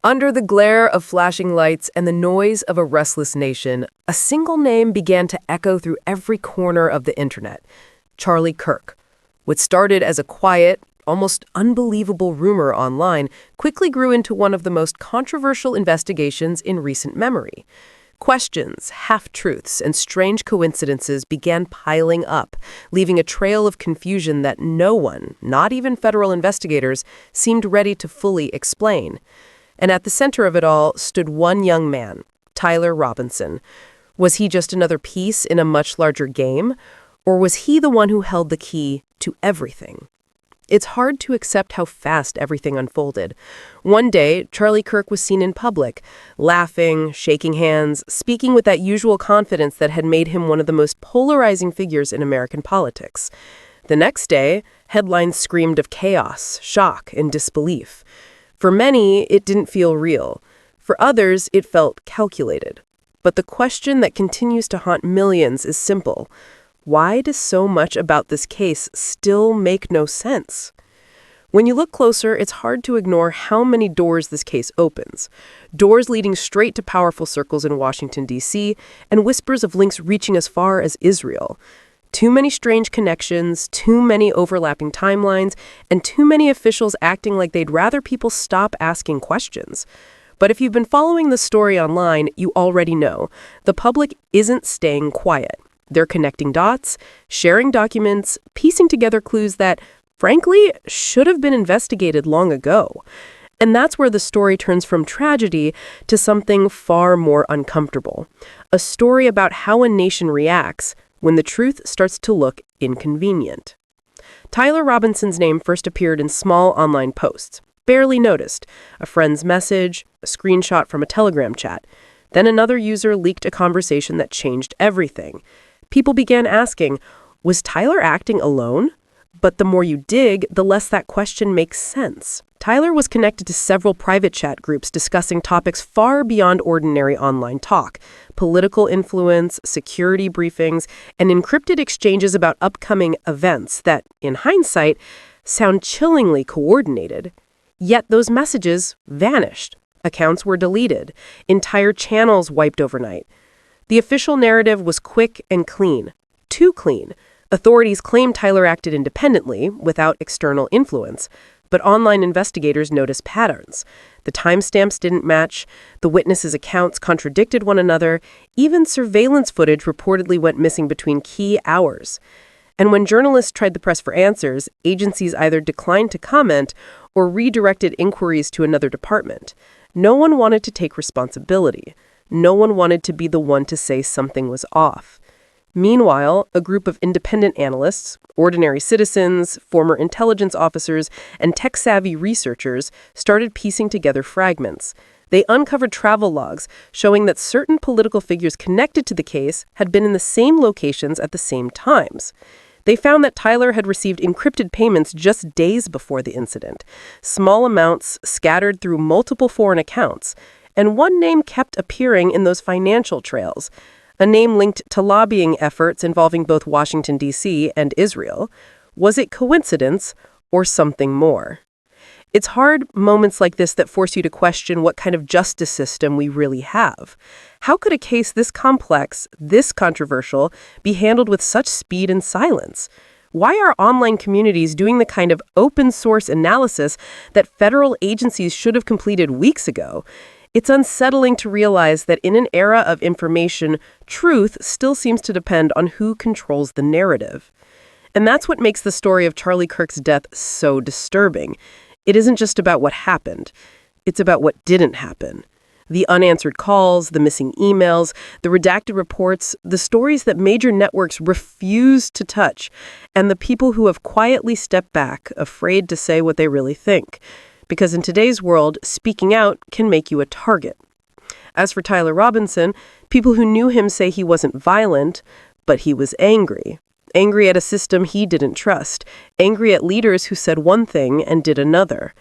Under the glare of flashing lights and the noise of a restless nation, a single name began to echo through every corner of the internet: Charlie Kirk. What started as a quiet, almost unbelievable rumor online quickly grew into one of the most controversial investigations in recent memory. Questions, half-truths, and strange coincidences began piling up, leaving a trail of confusion that no one, not even federal investigators, seemed ready to fully explain. And at the center of it all stood one young man, Tyler Robinson. Was he just another piece in a much larger game? Or was he the one who held the key to everything? It's hard to accept how fast everything unfolded. One day, Charlie Kirk was seen in public, laughing, shaking hands, speaking with that usual confidence that had made him one of the most polarizing figures in American politics. The next day, headlines screamed of chaos, shock, and disbelief. For many, it didn't feel real. For others, it felt calculated. But the question that continues to haunt millions is simple. Why does so much about this case still make no sense? When you look closer, it's hard to ignore how many doors this case opens. Doors leading straight to powerful circles in Washington, D.C., and whispers of links reaching as far as Israel. Too many strange connections, too many overlapping timelines, and too many officials acting like they'd rather people stop asking questions. But if you've been following the story online, you already know. The public isn't staying quiet. They're connecting dots, sharing documents, piecing together clues that, frankly, should have been investigated long ago. And that's where the story turns from tragedy to something far more uncomfortable. A story about how a nation reacts when the truth starts to look inconvenient. Tyler Robinson's name first appeared in small online posts, barely noticed, a friend's message, a screenshot from a Telegram chat. Then another user leaked a conversation that changed everything. People began asking, was Tyler acting alone? But the more you dig, the less that question makes sense. Tyler was connected to several private chat groups discussing topics far beyond ordinary online talk: political influence, security briefings, and encrypted exchanges about upcoming events that, in hindsight, sound chillingly coordinated. Yet those messages vanished. Accounts were deleted. Entire channels wiped overnight. The official narrative was quick and clean. Too clean. Authorities claimed Tyler acted independently, without external influence. But online investigators noticed patterns. The timestamps didn't match, the witnesses' accounts contradicted one another, even surveillance footage reportedly went missing between key hours. And when journalists tried to press for answers, agencies either declined to comment or redirected inquiries to another department. No one wanted to take responsibility. No one wanted to be the one to say something was off. Meanwhile, a group of independent analysts, ordinary citizens, former intelligence officers, and tech-savvy researchers started piecing together fragments. They uncovered travel logs showing that certain political figures connected to the case had been in the same locations at the same times. They found that Tyler had received encrypted payments just days before the incident, small amounts scattered through multiple foreign accounts, and one name kept appearing in those financial trails. A name linked to lobbying efforts involving both Washington, D.C. and Israel. Was it coincidence or something more? It's hard moments like this that force you to question what kind of justice system we really have. How could a case this complex, this controversial, be handled with such speed and silence? Why are online communities doing the kind of open source analysis that federal agencies should have completed weeks ago? It's unsettling to realize that in an era of information, truth still seems to depend on who controls the narrative. And that's what makes the story of Charlie Kirk's death so disturbing. It isn't just about what happened. It's about what didn't happen. The unanswered calls, the missing emails, the redacted reports, the stories that major networks refuse to touch, and the people who have quietly stepped back, afraid to say what they really think. Because in today's world, speaking out can make you a target. As for Tyler Robinson, people who knew him say he wasn't violent, but he was angry. Angry at a system he didn't trust. Angry at leaders who said one thing and did another.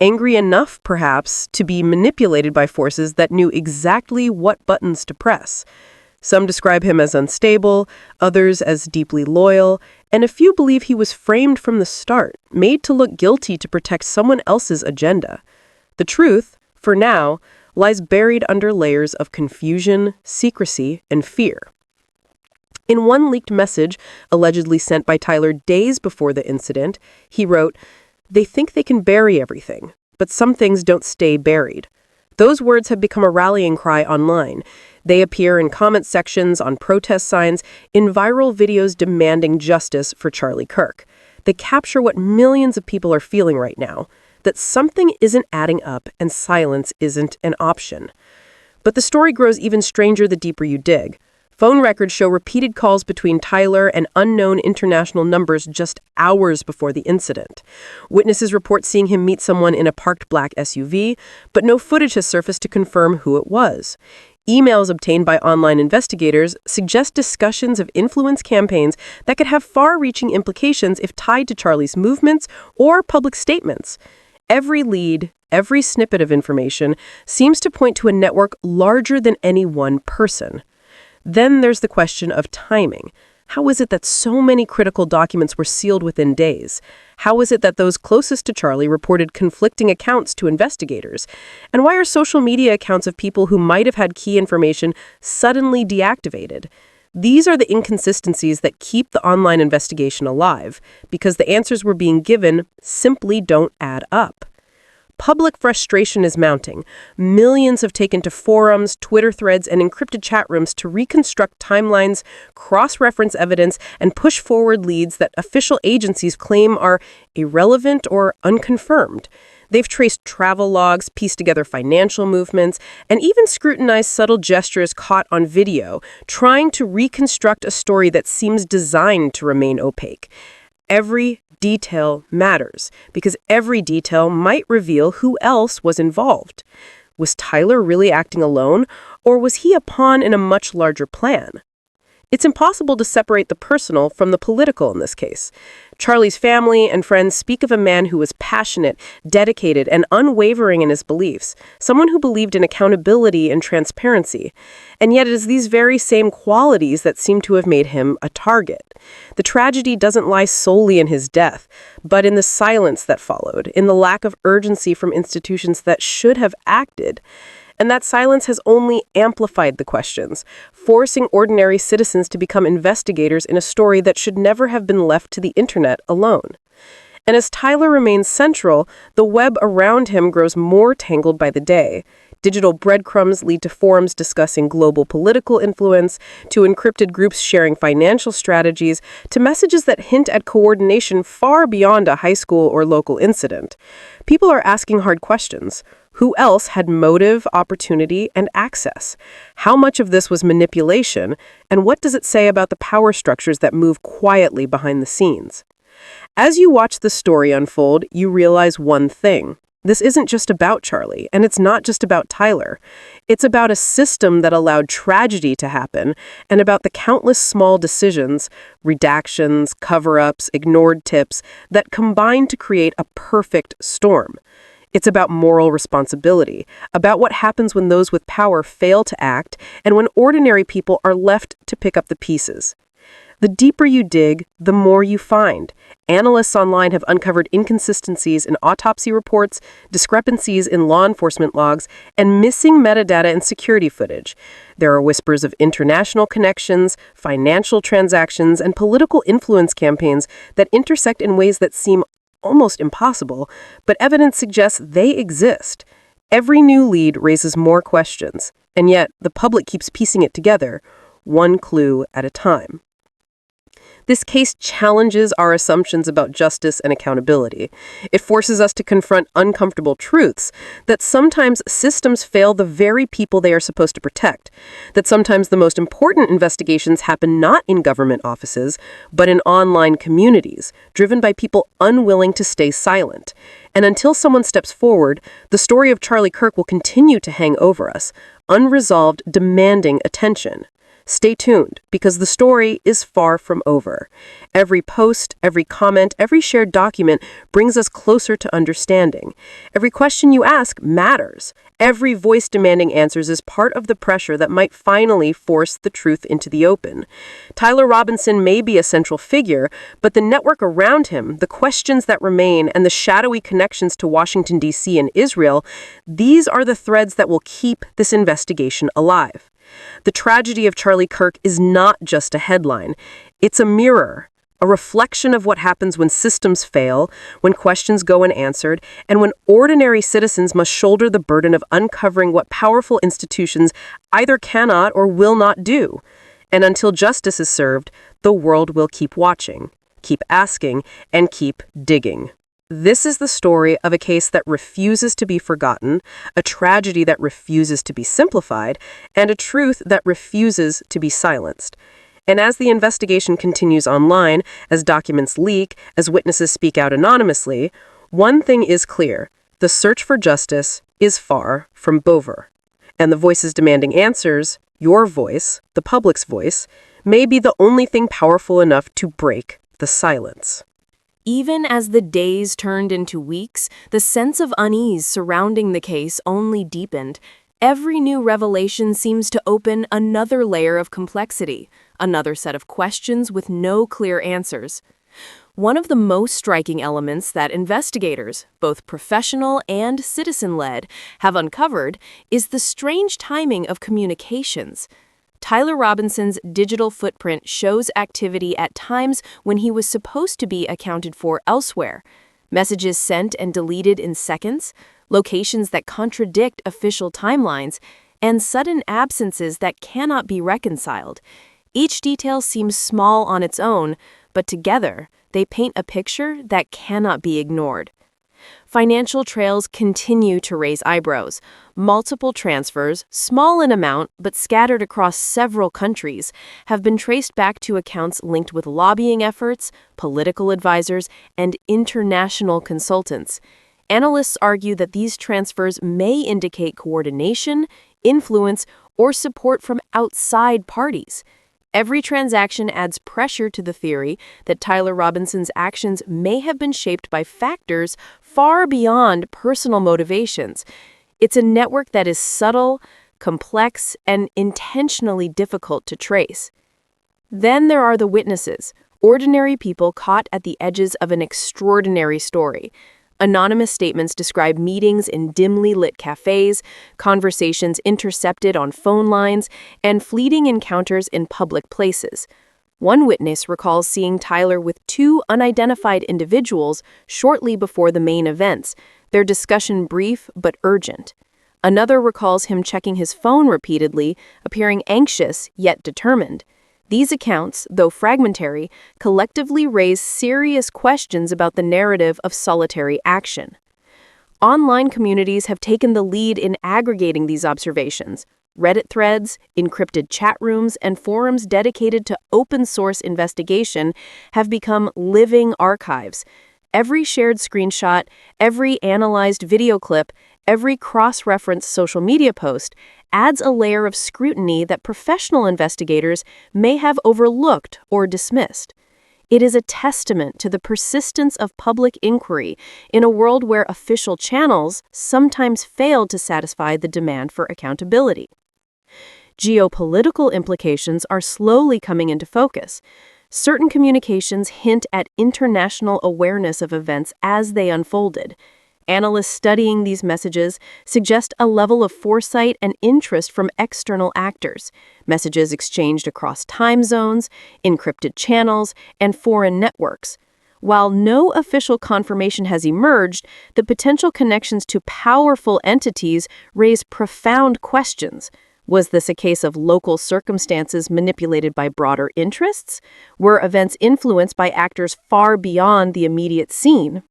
Angry enough, perhaps, to be manipulated by forces that knew exactly what buttons to press. Some describe him as unstable, others as deeply loyal, and a few believe he was framed from the start, made to look guilty to protect someone else's agenda. The truth, for now, lies buried under layers of confusion, secrecy, and fear. In one leaked message, allegedly sent by Tyler days before the incident, he wrote, "They think they can bury everything, but some things don't stay buried." Those words have become a rallying cry online. They appear in comment sections, on protest signs, in viral videos demanding justice for Charlie Kirk. They capture what millions of people are feeling right now, that something isn't adding up and silence isn't an option. But the story grows even stranger the deeper you dig. Phone records show repeated calls between Tyler and unknown international numbers just hours before the incident. Witnesses report seeing him meet someone in a parked black SUV, but no footage has surfaced to confirm who it was. Emails obtained by online investigators suggest discussions of influence campaigns that could have far-reaching implications if tied to Charlie's movements or public statements. Every lead, every snippet of information seems to point to a network larger than any one person. Then there's the question of timing. How is it that so many critical documents were sealed within days? How is it that those closest to Charlie reported conflicting accounts to investigators? And why are social media accounts of people who might have had key information suddenly deactivated? These are the inconsistencies that keep the online investigation alive, because the answers we're being given simply don't add up. Public frustration is mounting. Millions have taken to forums, Twitter threads, and encrypted chat rooms to reconstruct timelines, cross-reference evidence, and push forward leads that official agencies claim are irrelevant or unconfirmed. They've traced travel logs, pieced together financial movements, and even scrutinized subtle gestures caught on video, trying to reconstruct a story that seems designed to remain opaque. Every detail matters, because every detail might reveal who else was involved. Was Tyler really acting alone, or was he a pawn in a much larger plan? It's impossible to separate the personal from the political in this case. Charlie's family and friends speak of a man who was passionate, dedicated, and unwavering in his beliefs, someone who believed in accountability and transparency. And yet it is these very same qualities that seem to have made him a target. The tragedy doesn't lie solely in his death, but in the silence that followed, in the lack of urgency from institutions that should have acted. And that silence has only amplified the questions, forcing ordinary citizens to become investigators in a story that should never have been left to the internet alone. And as Tyler remains central, the web around him grows more tangled by the day. Digital breadcrumbs lead to forums discussing global political influence, to encrypted groups sharing financial strategies, to messages that hint at coordination far beyond a high school or local incident. People are asking hard questions. Who else had motive, opportunity, and access? How much of this was manipulation, and what does it say about the power structures that move quietly behind the scenes? As you watch the story unfold, you realize one thing. This isn't just about Charlie, and it's not just about Tyler. It's about a system that allowed tragedy to happen, and about the countless small decisions, redactions, cover-ups, ignored tips, that combine to create a perfect storm. It's about moral responsibility, about what happens when those with power fail to act, and when ordinary people are left to pick up the pieces. The deeper you dig, the more you find. Analysts online have uncovered inconsistencies in autopsy reports, discrepancies in law enforcement logs, and missing metadata and security footage. There are whispers of international connections, financial transactions, and political influence campaigns that intersect in ways that seem almost impossible, but evidence suggests they exist. Every new lead raises more questions, and yet the public keeps piecing it together, one clue at a time. This case challenges our assumptions about justice and accountability. It forces us to confront uncomfortable truths, that sometimes systems fail the very people they are supposed to protect, that sometimes the most important investigations happen not in government offices, but in online communities, driven by people unwilling to stay silent. And until someone steps forward, the story of Charlie Kirk will continue to hang over us, unresolved, demanding attention. Stay tuned, because the story is far from over. Every post, every comment, every shared document brings us closer to understanding. Every question you ask matters. Every voice demanding answers is part of the pressure that might finally force the truth into the open. Tyler Robinson may be a central figure, but the network around him, the questions that remain, and the shadowy connections to Washington, D.C. and Israel, these are the threads that will keep this investigation alive. The tragedy of Charlie Kirk is not just a headline. It's a mirror, a reflection of what happens when systems fail, when questions go unanswered, and when ordinary citizens must shoulder the burden of uncovering what powerful institutions either cannot or will not do. And until justice is served, the world will keep watching, keep asking, and keep digging. This is the story of a case that refuses to be forgotten, a tragedy that refuses to be simplified, and a truth that refuses to be silenced. And as the investigation continues online, as documents leak, as witnesses speak out anonymously, one thing is clear: the search for justice is far from over. And the voices demanding answers, your voice, the public's voice, may be the only thing powerful enough to break the silence. Even as the days turned into weeks, the sense of unease surrounding the case only deepened. Every new revelation seems to open another layer of complexity, another set of questions with no clear answers. One of the most striking elements that investigators, both professional and citizen-led, have uncovered is the strange timing of communications. Tyler Robinson's digital footprint shows activity at times when he was supposed to be accounted for elsewhere. Messages sent and deleted in seconds, locations that contradict official timelines, and sudden absences that cannot be reconciled. Each detail seems small on its own, but together they paint a picture that cannot be ignored. Financial trails continue to raise eyebrows. Multiple transfers, small in amount but scattered across several countries, have been traced back to accounts linked with lobbying efforts, political advisors, and international consultants. Analysts argue that these transfers may indicate coordination, influence, or support from outside parties. Every transaction adds pressure to the theory that Tyler Robinson's actions may have been shaped by factors far beyond personal motivations. It's a network that is subtle, complex, and intentionally difficult to trace. Then there are the witnesses, ordinary people caught at the edges of an extraordinary story. Anonymous statements describe meetings in dimly lit cafes, conversations intercepted on phone lines, and fleeting encounters in public places. One witness recalls seeing Tyler with two unidentified individuals shortly before the main events, their discussion brief but urgent. Another recalls him checking his phone repeatedly, appearing anxious yet determined. These accounts, though fragmentary, collectively raise serious questions about the narrative of solitary action. Online communities have taken the lead in aggregating these observations. Reddit threads, encrypted chat rooms, and forums dedicated to open-source investigation have become living archives. Every shared screenshot, every analyzed video clip, every cross-referenced social media post adds a layer of scrutiny that professional investigators may have overlooked or dismissed. It is a testament to the persistence of public inquiry in a world where official channels sometimes fail to satisfy the demand for accountability. Geopolitical implications are slowly coming into focus. Certain communications hint at international awareness of events as they unfolded. Analysts studying these messages suggest a level of foresight and interest from external actors, messages exchanged across time zones, encrypted channels, and foreign networks. While no official confirmation has emerged, the potential connections to powerful entities raise profound questions. Was this a case of local circumstances manipulated by broader interests? Were events influenced by actors far beyond the immediate scene?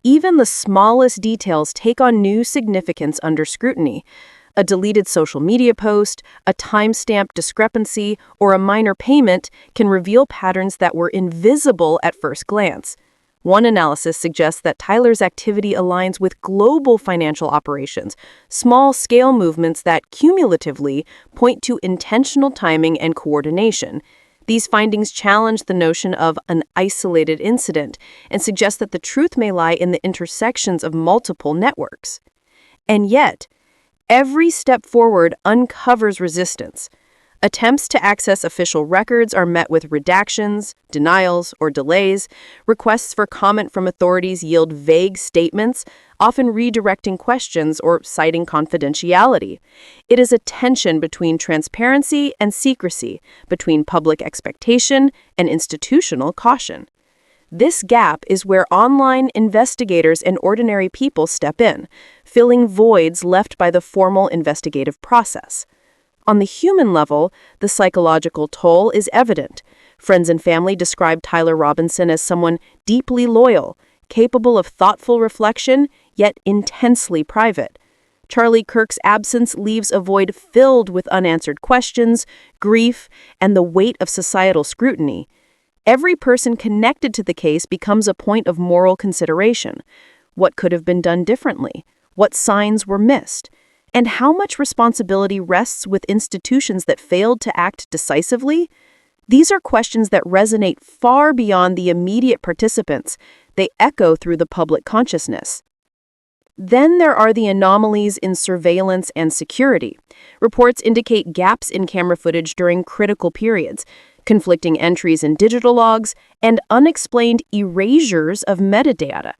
Even the smallest details take on new significance under scrutiny. A deleted social media post, a timestamp discrepancy, or a minor payment can reveal patterns that were invisible at first glance. One analysis suggests that Tyler's activity aligns with global financial operations, small-scale movements that cumulatively point to intentional timing and coordination. These findings challenge the notion of an isolated incident and suggest that the truth may lie in the intersections of multiple networks. And yet, every step forward uncovers resistance. Attempts to access official records are met with redactions, denials, or delays. Requests for comment from authorities yield vague statements, often redirecting questions or citing confidentiality. It is a tension between transparency and secrecy, between public expectation and institutional caution. This gap is where online investigators and ordinary people step in, filling voids left by the formal investigative process. On the human level, the psychological toll is evident. Friends and family describe Tyler Robinson as someone deeply loyal, capable of thoughtful reflection, yet intensely private. Charlie Kirk's absence leaves a void filled with unanswered questions, grief, and the weight of societal scrutiny. Every person connected to the case becomes a point of moral consideration. What could have been done differently? What signs were missed? And how much responsibility rests with institutions that failed to act decisively? These are questions that resonate far beyond the immediate participants. They echo through the public consciousness. Then there are the anomalies in surveillance and security. Reports indicate gaps in camera footage during critical periods, conflicting entries in digital logs, and unexplained erasures of metadata.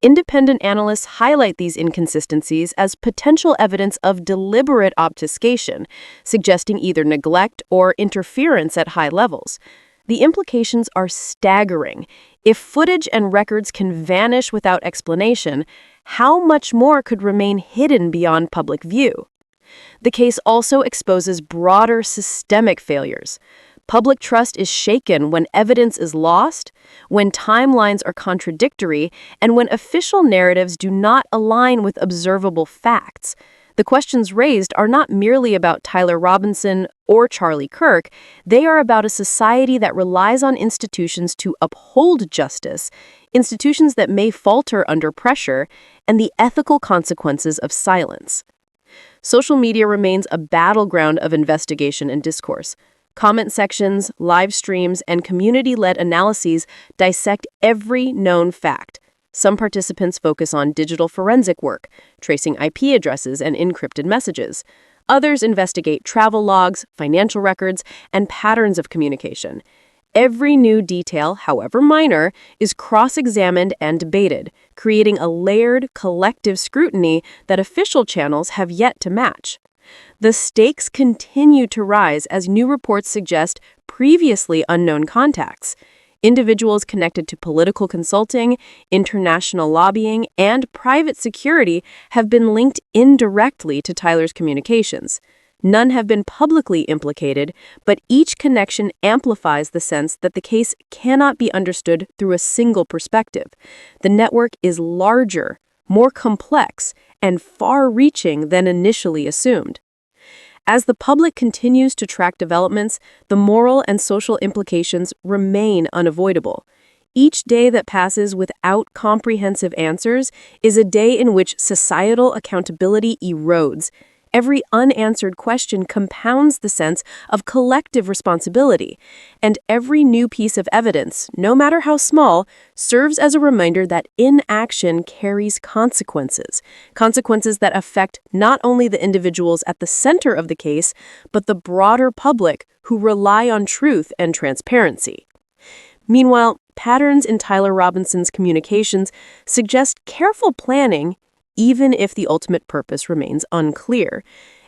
Independent analysts highlight these inconsistencies as potential evidence of deliberate obfuscation, suggesting either neglect or interference at high levels. The implications are staggering. If footage and records can vanish without explanation, how much more could remain hidden beyond public view? The case also exposes broader systemic failures. Public trust is shaken when evidence is lost, when timelines are contradictory, and when official narratives do not align with observable facts. The questions raised are not merely about Tyler Robinson or Charlie Kirk. They are about a society that relies on institutions to uphold justice, institutions that may falter under pressure, and the ethical consequences of silence. Social media remains a battleground of investigation and discourse. Comment sections, live streams, and community-led analyses dissect every known fact. Some participants focus on digital forensic work, tracing IP addresses and encrypted messages. Others investigate travel logs, financial records, and patterns of communication. Every new detail, however minor, is cross-examined and debated, creating a layered, collective scrutiny that official channels have yet to match. The stakes continue to rise as new reports suggest previously unknown contacts. Individuals connected to political consulting, international lobbying, and private security have been linked indirectly to Tyler's communications. None have been publicly implicated, but each connection amplifies the sense that the case cannot be understood through a single perspective. The network is larger, more complex, and far-reaching than initially assumed. As the public continues to track developments, the moral and social implications remain unavoidable. Each day that passes without comprehensive answers is a day in which societal accountability erodes. Every unanswered question compounds the sense of collective responsibility, and every new piece of evidence, no matter how small, serves as a reminder that inaction carries consequences, consequences that affect not only the individuals at the center of the case, but the broader public who rely on truth and transparency. Meanwhile, patterns in Tyler Robinson's communications suggest careful planning, even if the ultimate purpose remains unclear.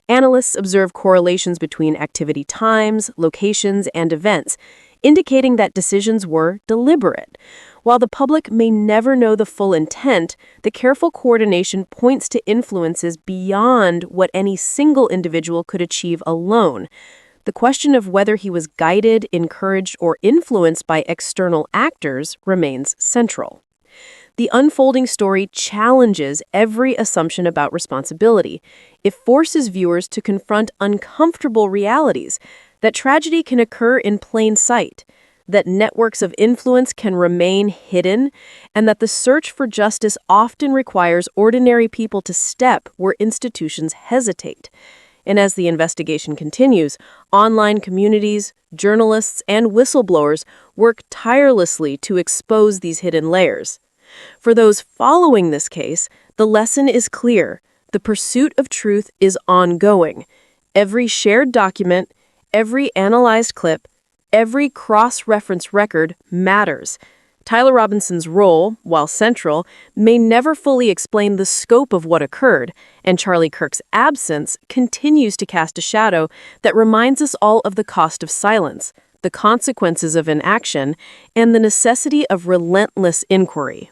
Analysts observe correlations between activity times, locations, and events, indicating that decisions were deliberate. While the public may never know the full intent, the careful coordination points to influences beyond what any single individual could achieve alone. The question of whether he was guided, encouraged, or influenced by external actors remains central. The unfolding story challenges every assumption about responsibility. It forces viewers to confront uncomfortable realities, that tragedy can occur in plain sight, that networks of influence can remain hidden, and that the search for justice often requires ordinary people to step where institutions hesitate. And as the investigation continues, online communities, journalists, and whistleblowers work tirelessly to expose these hidden layers. For those following this case, the lesson is clear. The pursuit of truth is ongoing. Every shared document, every analyzed clip, every cross-reference record matters. Tyler Robinson's role, while central, may never fully explain the scope of what occurred, and Charlie Kirk's absence continues to cast a shadow that reminds us all of the cost of silence, the consequences of inaction, and the necessity of relentless inquiry.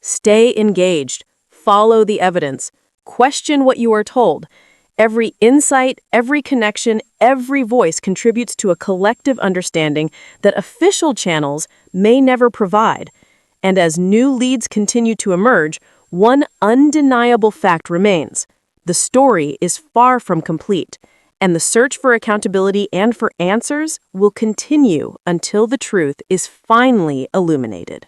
Stay engaged, follow the evidence, question what you are told. Every insight, every connection, every voice contributes to a collective understanding that official channels may never provide. And as new leads continue to emerge, one undeniable fact remains. The story is far from complete, and the search for accountability and for answers will continue until the truth is finally illuminated.